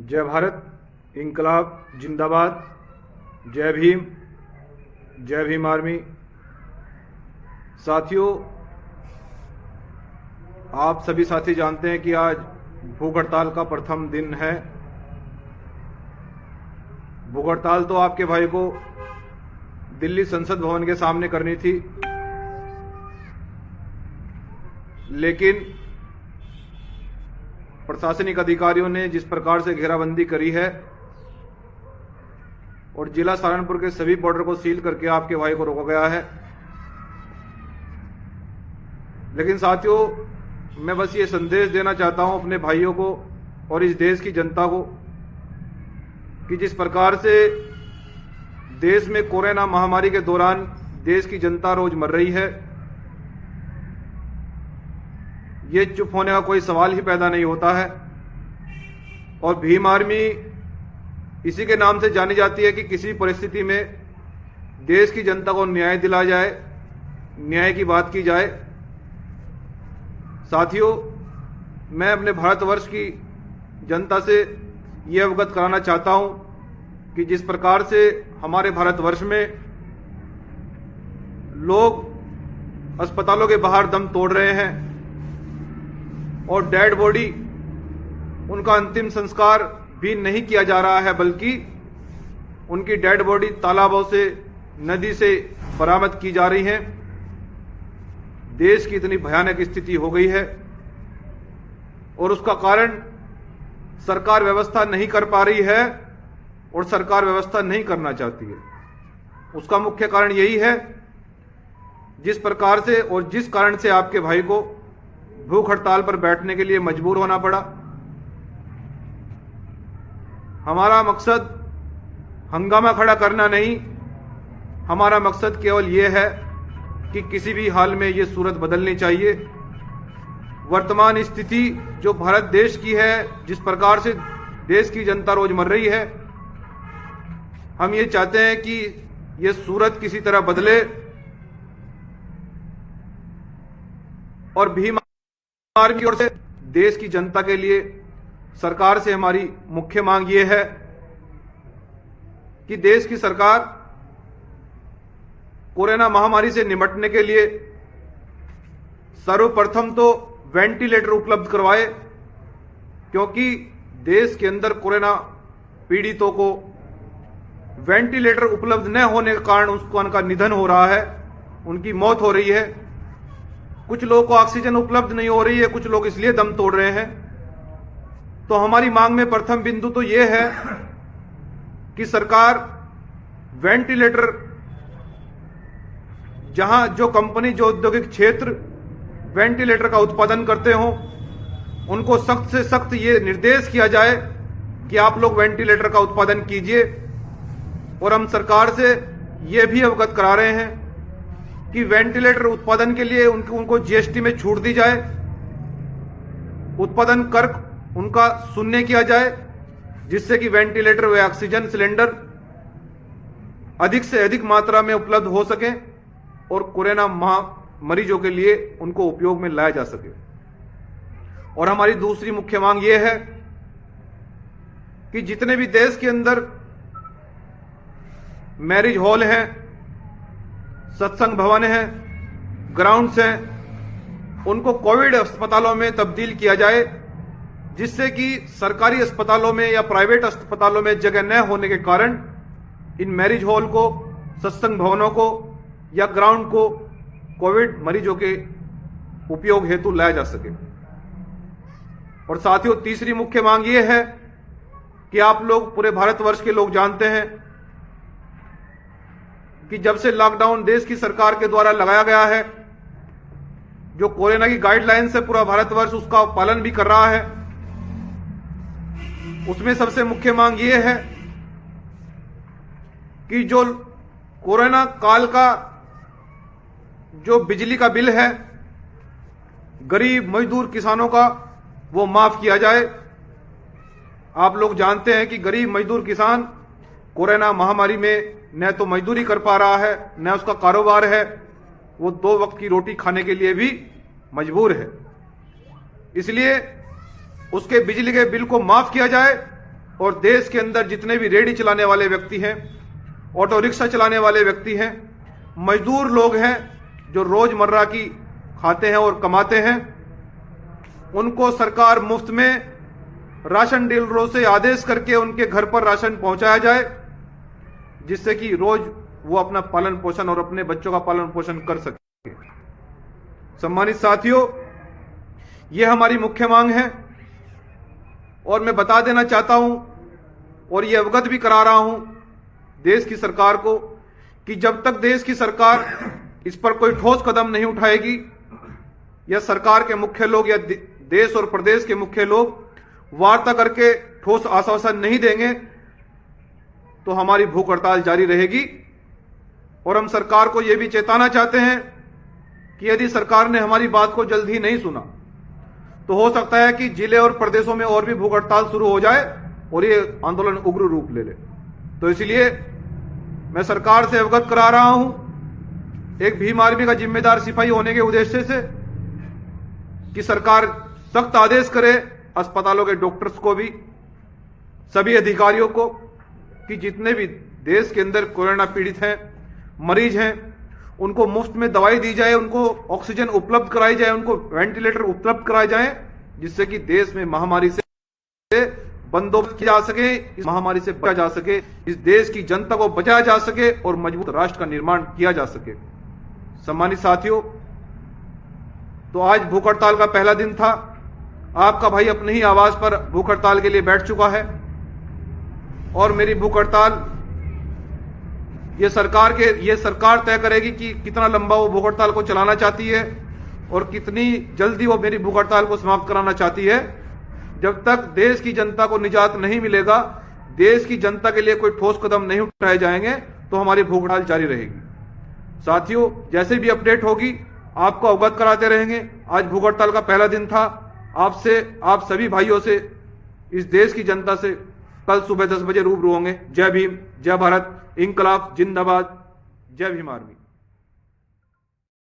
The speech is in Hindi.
जय भारत, इंकलाब जिंदाबाद, जय भीम आर्मी। साथियों, आप सभी साथी जानते हैं कि आज भूख हड़ताल का प्रथम दिन है। भूख हड़ताल तो आपके भाई को दिल्ली संसद भवन के सामने करनी थी, लेकिन प्रशासनिक अधिकारियों ने जिस प्रकार से घेराबंदी करी है और जिला सहारनपुर के सभी बॉर्डर को सील करके आपके भाई को रोका गया है। लेकिन साथियों, मैं बस ये संदेश देना चाहता हूं अपने भाइयों को और इस देश की जनता को कि जिस प्रकार से देश में कोरोना महामारी के दौरान देश की जनता रोज मर रही है, ये चुप होने का कोई सवाल ही पैदा नहीं होता है। और भीम आर्मी इसी के नाम से जानी जाती है कि किसी परिस्थिति में देश की जनता को न्याय दिलाया जाए, न्याय की बात की जाए। साथियों, मैं अपने भारतवर्ष की जनता से ये अवगत कराना चाहता हूं कि जिस प्रकार से हमारे भारतवर्ष में लोग अस्पतालों के बाहर दम तोड़ रहे हैं और डेड बॉडी, उनका अंतिम संस्कार भी नहीं किया जा रहा है, बल्कि उनकी डेड बॉडी तालाबों से, नदी से बरामद की जा रही है। देश की इतनी भयानक स्थिति हो गई है और उसका कारण सरकार व्यवस्था नहीं कर पा रही है और सरकार व्यवस्था नहीं करना चाहती है। उसका मुख्य कारण यही है, जिस प्रकार से और जिस कारण से आपके भाई को भूख हड़ताल पर बैठने के लिए मजबूर होना पड़ा। हमारा मकसद हंगामा खड़ा करना नहीं, हमारा मकसद केवल यह है कि किसी भी हाल में यह सूरत बदलनी चाहिए। वर्तमान स्थिति जो भारत देश की है, जिस प्रकार से देश की जनता रोज मर रही है, हम ये चाहते हैं कि यह सूरत किसी तरह बदले। और भीम आर्मी की ओर से देश की जनता के लिए सरकार से हमारी मुख्य मांग यह है कि देश की सरकार कोरोना महामारी से निपटने के लिए सर्वप्रथम तो वेंटिलेटर उपलब्ध करवाए, क्योंकि देश के अंदर कोरोना पीड़ितों को वेंटिलेटर उपलब्ध न होने के कारण उनका निधन हो रहा है, उनकी मौत हो रही है। कुछ लोगों को ऑक्सीजन उपलब्ध नहीं हो रही है, कुछ लोग इसलिए दम तोड़ रहे हैं। तो हमारी मांग में प्रथम बिंदु तो यह है कि सरकार वेंटिलेटर, जहां जो कंपनी, जो औद्योगिक क्षेत्र वेंटिलेटर का उत्पादन करते हों, उनको सख्त से सख्त ये निर्देश किया जाए कि आप लोग वेंटिलेटर का उत्पादन कीजिए। और हम सरकार से ये भी अवगत करा रहे हैं कि वेंटिलेटर उत्पादन के लिए उनको जीएसटी में छूट दी जाए, उत्पादन कर उनका शून्य किया जाए, जिससे कि वेंटिलेटर व ऑक्सीजन सिलेंडर अधिक से अधिक मात्रा में उपलब्ध हो सके और कोरोना मरीजों के लिए उनको उपयोग में लाया जा सके। और हमारी दूसरी मुख्य मांग यह है कि जितने भी देश के अंदर मैरिज हॉल हैं, सत्संग भवन हैं, ग्राउंड्स हैं, उनको कोविड अस्पतालों में तब्दील किया जाए, जिससे कि सरकारी अस्पतालों में या प्राइवेट अस्पतालों में जगह न होने के कारण इन मैरिज हॉल को, सत्संग भवनों को या ग्राउंड को कोविड मरीजों के उपयोग हेतु लाया जा सके। और साथियों, तीसरी मुख्य मांग यह है कि आप लोग, पूरे भारतवर्ष के लोग जानते हैं कि जब से लॉकडाउन देश की सरकार के द्वारा लगाया गया है, जो कोरोना की गाइडलाइंस है, पूरा भारतवर्ष उसका पालन भी कर रहा है। उसमें सबसे मुख्य मांग यह है कि जो कोरोना काल का जो बिजली का बिल है गरीब मजदूर किसानों का, वो माफ किया जाए। आप लोग जानते हैं कि गरीब मजदूर किसान कोरोना महामारी में न तो मजदूरी कर पा रहा है, न उसका कारोबार है, वो 2 वक्त की रोटी खाने के लिए भी मजबूर है। इसलिए उसके बिजली के बिल को माफ किया जाए और देश के अंदर जितने भी रेहड़ी चलाने वाले व्यक्ति हैं, ऑटो रिक्शा चलाने वाले व्यक्ति हैं, मजदूर लोग हैं जो रोजमर्रा की खाते हैं और कमाते हैं, उनको सरकार मुफ्त में राशन डीलरों से आदेश करके उनके घर पर राशन पहुंचाया जाए, जिससे कि रोज वो अपना पालन पोषण और अपने बच्चों का पालन पोषण कर सके। सम्मानित साथियों, ये हमारी मुख्य मांग है और मैं बता देना चाहता हूं और ये अवगत भी करा रहा हूं देश की सरकार को कि जब तक देश की सरकार इस पर कोई ठोस कदम नहीं उठाएगी या सरकार के मुख्य लोग या देश और प्रदेश के मुख्य लोग वार्ता करके ठोस आश्वासन नहीं देंगे तो हमारी भूख हड़ताल जारी रहेगी। और हम सरकार को यह भी चेताना चाहते हैं कि यदि सरकार ने हमारी बात को जल्द ही नहीं सुना तो हो सकता है कि जिले और प्रदेशों में और भी भूख हड़ताल शुरू हो जाए और ये आंदोलन उग्र रूप ले ले। तो इसलिए मैं सरकार से अवगत करा रहा हूं, एक भीम आर्मी का जिम्मेदार सिपाही होने के उद्देश्य से, कि सरकार सख्त आदेश करे अस्पतालों के डॉक्टर्स को भी, सभी अधिकारियों को, कि जितने भी देश के अंदर कोरोना पीड़ित हैं, मरीज हैं, उनको मुफ्त में दवाई दी जाए, उनको ऑक्सीजन उपलब्ध कराई जाए, उनको वेंटिलेटर उपलब्ध कराए जाएं, जिससे कि देश में महामारी से बंदोबस्त किया जा सके, इस महामारी से बचा जा सके, इस देश की जनता को बचाया जा सके और मजबूत राष्ट्र का निर्माण किया जा सके। सम्मानित साथियों, तो आज भूख हड़ताल का पहला दिन था। आपका भाई अपने ही आवास पर भूख हड़ताल के लिए बैठ चुका है और मेरी भूख हड़ताल ये सरकार तय करेगी कि कितना लंबा वो भूख हड़ताल को चलाना चाहती है और कितनी जल्दी वो मेरी भूख हड़ताल को समाप्त कराना चाहती है। जब तक देश की जनता को निजात नहीं मिलेगा, देश की जनता के लिए कोई ठोस कदम नहीं उठाए जाएंगे, तो हमारी भूख हड़ताल जारी रहेगी। साथियों, जैसे भी अपडेट होगी आपको अवगत कराते रहेंगे। आज भूख हड़ताल का पहला दिन था। आप सभी भाइयों से, इस देश की जनता से कल सुबह 10 बजे रूबरू होंगे। जय भीम, जय भारत, इंकलाब जिंदाबाद, जय भीम आर्मी।